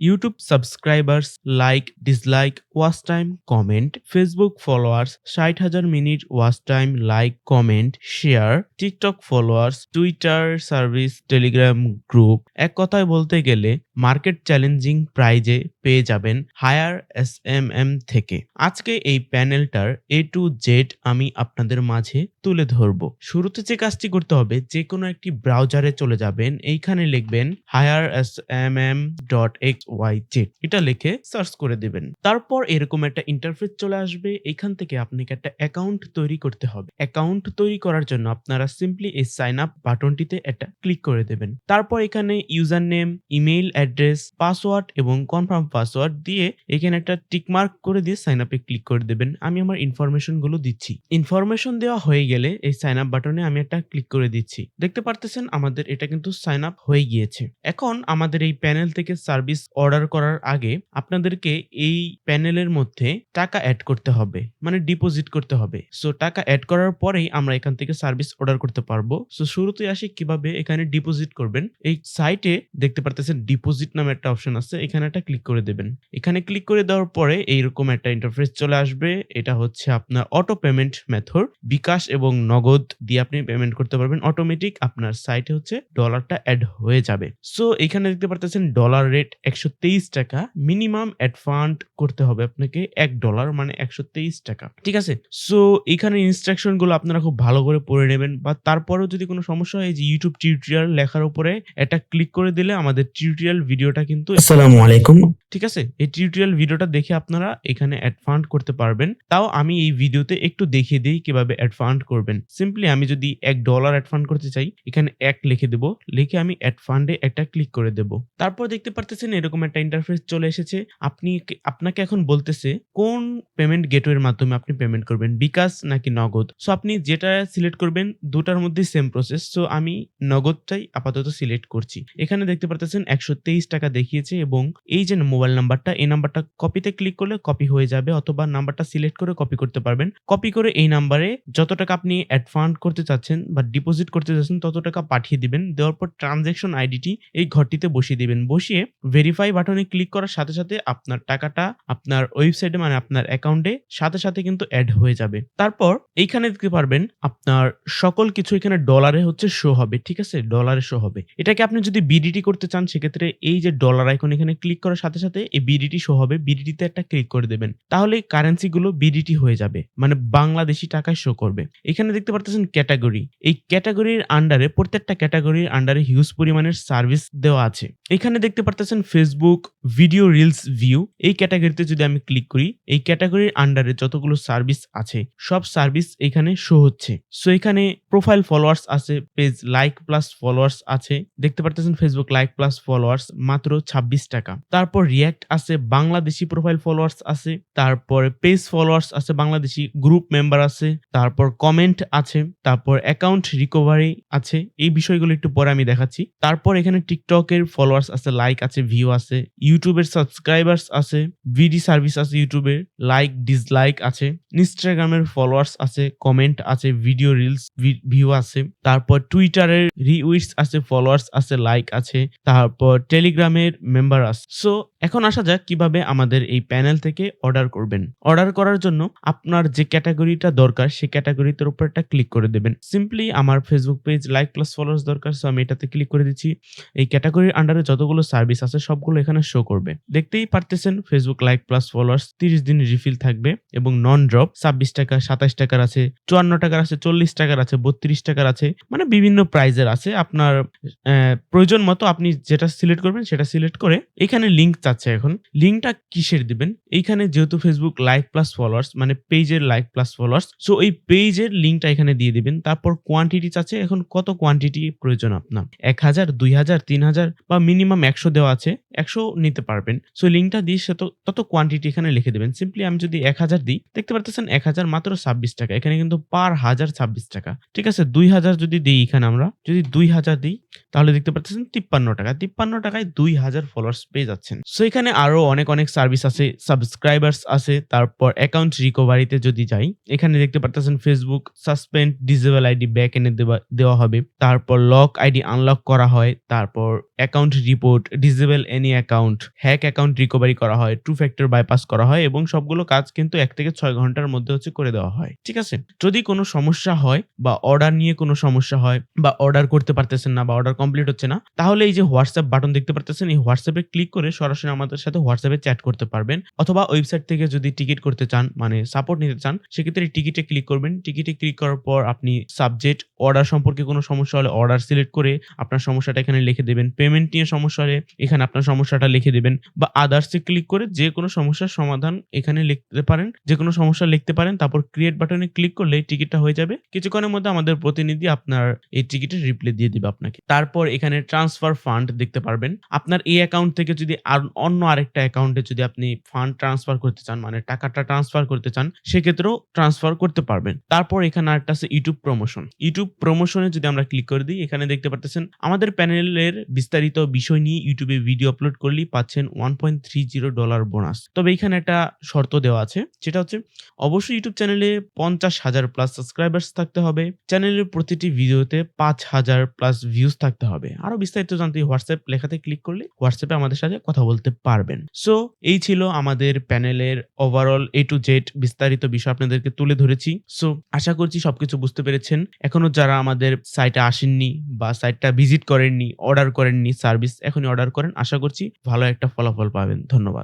YouTube subscribers, like, dislike, watch time, comment, Facebook followers, 60,000 minute watch time, like, comment, share, TikTok followers, Twitter service, Telegram group. এক কথায় বলতে গেলে market challenging প্রাইজে পেয়ে যাবেন higher SMM থেকে। আজকে এই প্যানেলটার এ টু জেড আমি আপনাদের মাঝে তুলে ধরবো। শুরুতে যে কাজটি করতে হবে, যে কোনো একটি ব্রাউজারে চলে যাবেন, এইখানে লিখবেন hireSMM.xyz, এটা লিখে সার্চ করে দিবেন। তারপর এরকম একটা ইন্টারফেস চলে আসবে। এখান থেকে আপনাকে একটা অ্যাকাউন্ট তৈরি করতে হবে। অ্যাকাউন্ট তৈরি করার জন্য আপনারা সিম্পলি এই সাইন আপ বাটনটিতে একটা ক্লিক করে দেবেন। তারপর এখানে user name, email address, password এবং কনফার্ম পাসওয়ার্ড দিয়ে এখানে একটা টিকমার্ক করে দিয়ে সাইন আপে ক্লিক করে দেবেন। আমি আমার ইনফরমেশন গুলো দিচ্ছি। ইনফরমেশন দেওয়া হয়ে গেলে এই সাইন আপ বাটনে আমি একটা ক্লিক করে দিচ্ছি। দেখতে পারতেছেন আমাদের এটা কিন্তু সাইন আপ হয়ে গিয়েছে। এখন আমাদের এই প্যানেল থেকে সার্ভিস অর্ডার করার আগে আপনাদেরকে এই প্যানেলের মধ্যে টাকা অ্যাড করতে হবে, মানে ডিপোজিট করতে হবে। সো টাকা অ্যাড করার পরেই আমরা এখান থেকে সার্ভিস অর্ডার করতে পারবো। সো শুরুতে আসি কিভাবে এখানে ডিপোজিট করবেন। এই সাইটে দেখতে পারতেছেন ডিপোজিট নামে একটা অপশন আছে, এখানে একটা ক্লিক করে দেবেন। এখানে ক্লিক করে দেওয়ার পরে এইরকম একটা ইন্টারফেস চলে আসবে। এটা হচ্ছে আপনার অটো পেমেন্ট মেথড, বিকাশ এবং নগদ দিয়ে আপনি পেমেন্ট করতে পারবেন। অটোমেটিক আপনার সাইটে হচ্ছে ডলারটা অ্যাড হয়ে যাবে। সো এখানে দেখতে পারতেছেন ডলার রেট 123 টাকা। মিনিমাম অ্যাড ফান্ড করতে হবে আপনাকে $1, মানে 123 টাকা। ঠিক আছে। সো এখানে ইনস্ট্রাকশন গুলো আপনারা খুব ভালো করে পড়ে নেবেন, বা তারপরেও যদি কোনো সমস্যা হয়, যে ইউটিউব টিউটোরিয়াল লেখার উপরে এটা ক্লিক করে দিলে আমাদের টিউটোরিয়াল ভিডিওটা কিন্তু, আসসালামু আলাইকুম। ঠিক আছে, এই টিউটোরিয়াল ভিডিওটা দেখে আপনারা এখানে অ্যাড ফান্ড করতে পারবেন। তাও আমি এই ভিডিওতে একটু দেখিয়ে দিই কিভাবে অ্যাড ফান্ড করবেন। সিম্পলি আমি যদি $1 অ্যাড ফান্ড করতে চাই, এখানে 1 লিখে দেব, লিখে আমি অ্যাড ফান্ডে একটা ক্লিক করে দেব। তারপর দেখতে পারতেছেন এরকম একটা ইন্টারফেস চলে এসেছে। আপনাকে এখন বলতেছে কোন পেমেন্ট গেটওয়ের মাধ্যমে আপনি পেমেন্ট করবেন, বিকাশ নাকি নগদ। সো আপনি যেটা সিলেক্ট করবেন দুটার মধ্যে সেম প্রসেস। সো আমি নগদটাই আপাতত সিলেক্ট করছি। এখানে দেখতে পারতেছেন 123 টাকা দেখিয়েছে, এবং এই যে মোবাইল নাম্বারটা, এই নাম্বারটা কপিতে ক্লিক করলে কপি হয়ে যাবে, অথবা নাম্বারটা সিলেক্ট করে কপি করতে পারবেন। কপি করে এই নাম্বারে যত টাকা আপনি অ্যাড ফান্ড করতে চাচ্ছেন বা ডিপোজিট করতে চাচ্ছেন তত টাকা পাঠিয়ে দিবেন। দেওয়ার পর ট্রানজ্যাকশন আইডিটি এই ঘরটিতে বসিয়ে দিবেন। বসিয়ে ভেরিফাই বাটনে ক্লিক করার সাথে সাথে আপনার টাকাটা আপনার ওয়েবসাইটে, মানে আপনার অ্যাকাউন্টে সাথে সাথে কিন্তু অ্যাড হয়ে যাবে। তারপর এইখানে দেখতে পারবেন আপনার সকল কিছু এখানে ডলারে হচ্ছে শো হবে। ঠিক আছে, ডলারে শো হবে। এটাকে আপনি যদি বিডিটি করতে চান, সেক্ষেত্রে এই যে ডলার আইকন, এখানে ক্লিক করার সাথে সাথে এই বিডিটি শো হবে। বিডিটিতে একটা ক্লিক করে দেবেন, তাহলে কারেন্সি গুলো বিডিটি হয়ে যাবে, মানে বাংলাদেশি টাকায় শো করবে। এখানে দেখতে পারতেছেন ক্যাটাগরি। এই ক্যাটাগরির আন্ডারে, প্রত্যেকটা ক্যাটাগরির আন্ডারে হিউজ পরিমাণের সার্ভিস দেওয়া আছে। এখানে দেখতে পারতেছেন ফেসবুক ভিডিও রিলস ভিউ। এই ক্যাটাগরিতে যদি আমি ক্লিক করি, এই ক্যাটাগরির আন্ডারে যতগুলো সার্ভিস আছে সব সার্ভিস এখানে শো হচ্ছে। সো এখানে প্রোফাইল ফলোয়ার্স আছে, পেজ লাইক প্লাস ফলোয়ার্স আছে। দেখতে পারতেছেন ফেসবুক লাইক প্লাস ফলোয়ার্স মাত্র 26 টাকা। তারপর রিয়াক্ট আছে, বাংলাদেশি প্রোফাইল ফলোয়ার্স আছে, তারপরে পেজ ফলোয়ার্স আছে বাংলাদেশি, গ্রুপ মেম্বার আছে, তারপর কমেন্ট আছে, তারপর অ্যাকাউন্ট রিকভারি আছে। এই বিষয়গুলো একটু পরে আমি দেখাচ্ছি। তারপর এখানে টিকটকের ফলোয়ার্স আছে, লাইক আছে, ভিউ আছে, ইউটিউবের সাবস্ক্রাইবার্স আছে, ভিডি সার্ভিস আছে, ইউটিউবের লাইক ডিসলাইক আছে, ইনস্টাগ্রামের ফলোয়ার্স আছে, কমেন্ট আছে, ভিডিও রিলস ভিউ আছে, তারপর টুইটারের রিউইটস আছে, ফলোয়ার্স আছে, লাইক আছে, তারপর টেলিগ্রামের মেম্বার আছে। সো এখন আসা যাক কিভাবে আমাদের এই প্যানেল থেকে অর্ডার করবেন। অর্ডার করার জন্য আপনার যে ক্যাটাগরিটা দরকার সেই ক্যাটাগরিটার উপর একটা ক্লিক করে দেবেন। সিম্পলি আমার Facebook page like plus followers দরকার, সো আমি এটাতে ক্লিক করে দিচ্ছি। এই ক্যাটাগরির আন্ডারে যতগুলো সার্ভিস আছে সবগুলো এখানে শো করবে। দেখতেই পারতেছেন ফেসবুক লাইক প্লাস ফলোয়ার্স 30 দিন রিফিল থাকবে, এবং নন ড্রপ 26 টাকা, 27 টাকার আছে, 54 টাকার আছে, 40 টাকার আছে, 32 টাকার আছে, মানে বিভিন্ন প্রাইজের আছে। আপনার প্রয়োজন মতো আপনি যেটা সিলেক্ট করবেন সেটা সিলেক্ট করে এখানে লিঙ্ক চাচ্ছে। এখন লিঙ্কটা কিসের দিবেন, এইখানে যেহেতু ফেসবুক লাইক প্লাস ফলোয়ার্স মানে পেজের লাইক প্লাস ফলোয়ার্স, সো এই পেজের লিঙ্কটা এখানে দিয়ে দিবেন। তারপর কোয়ান্টিটি চাচ্ছে, এখন কত কোয়ান্টিটি প্রয়োজন আপনার, 1000, 2000, 3000 বা মিনিমাম 100 দেওয়া আছে, 100 নিতে পারবেন। সো লিঙ্কটা দিয়ে সে তত কোয়ান্টিটি এখানে লিখে দেবেন। সিম্পলি আমি যদি 1000 দিই, দেখতে পারতেছেন 1000 মাত্র 26 টাকা। এখানে কিন্তু পার হাজার 26 টাকা। ঠিক আছে, 2000 যদি দিই, এখানে আমরা যদি 2000 দিই, তাহলে দেখতে পাচ্ছেন 53 টাকা। 53 টাকায় 2000 ফলোয়ার্স পেয়ে যাচ্ছেন। সো এখানে আরো অনেক সার্ভিস আছে, সাবস্ক্রাইবার্স আছে। তারপর অ্যাকাউন্ট রিকভারিতে যদি যাই, এখানে দেখতে পারতেছেন Facebook suspend disable ID back এনে দেওয়া হবে। তারপর লক আইডি আনলক করা হয়। তারপর account report, disable any account, hack account recovery করা হয়, টু ফ্যাক্টর বাইপাস করা হয় এবং সবগুলো কাজ কিন্তু ১ থেকে ৬ ঘন্টার মধ্যে করে দেওয়া হয়। ঠিক আছে? যদি কোনো সমস্যা হয় বা অর্ডার নিয়ে কোনো সমস্যা হয় বা অর্ডার করতে পারতেছেন না বা অর্ডার কমপ্লিট হচ্ছে না, তাহলে এই যে WhatsApp বাটন দেখতে পারতেছেন, এই WhatsApp এ ক্লিক করে সরাসরি আমাদের সাথে WhatsApp এ চ্যাট করতে পারবেন। অথবা ওয়েবসাইট থেকে যদি টিকেট করতে চান, মানে সাপোর্ট নিতে চান, সেক্ষেত্রে টিকেটে ক্লিক করবেন। টিকেটে ক্লিক করার পর আপনি সাবজেক্ট অর্ডার সম্পর্কে কোনো সমস্যা হলে অর্ডার সিলেক্ট করে আপনার সমস্যাটা এখানে লিখে দিবেন। পেমেন্ট নিয়ে সমস্যা হলে এখানে আপনার সমস্যাটা লিখে দিবেন বা আদার্স এ ক্লিক করে যেকোনো সমস্যার সমাধান এখানে লিখতে পারেন। যেকোনো সমস্যা লিখতে পারেন। তারপর ক্রিয়েট বাটনে ক্লিক করলেই টিকেটটা হয়ে যাবে। কিছুক্ষণের মধ্যে আমাদের প্রতিনিধি আপনার এই টিকেটের রিপ্লাই দিয়ে দিবে আপনাকে। তারপর এখানে ট্রান্সফার ফান্ড দেখতে পারবেন। আপনার এই অ্যাকাউন্ট থেকে যদি অন্য আরেকটা অ্যাকাউন্টে যদি আপনি ফান্ড ট্রান্সফার করতে চান, মানে টাকাটা ট্রান্সফার করতে চান, সেক্ষেত্রেও ট্রান্সফার করতে পারবেন। তারপর এখানে আরেকটা আছে ইউটিউব প্রমোশন। ইউটিউব প্রমোশনে যদি আমরা ক্লিক করে দিই, এখানে দেখতে পারতেছেন আমাদের প্যানেলের বিস্তারিত বিষয় নিয়ে ইউটিউবে ভিডিও আপলোড করলেই পাচ্ছেন $1.30 বোনাস। তবে এখানে একটা শর্ত দেওয়া আছে, সেটা হচ্ছে অবশ্যই ইউটিউব চ্যানেলে ৫০,০০০ প্লাস সাবস্ক্রাইবার্স থাকতে হবে। চ্যানেলের প্রতিটি ভিডিওতে ৫,০০০ প্লাস ভিউজ থাকতে হবে। আরো বিস্তারিত জানতে হোয়াটসঅ্যাপ লেখাতে ক্লিক করলে হোয়াটসঅ্যাপে আমাদের সাথে কথা বলতে পারবেন। এই ছিল আমাদের প্যানেলের ওভারঅল A to Z বিস্তারিত বিষয় আপনাদেরকে তুলে ধরেছি। আশা করছি সবকিছু বুঝতে পেরেছেন। এখনো যারা আমাদের সাইটে আসেননি বা সাইটটা ভিজিট করেননি, অর্ডার করেননি, সার্ভিস এখনই অর্ডার করেন। আশা করছি ভালো একটা ফলাফল পাবেন। ধন্যবাদ।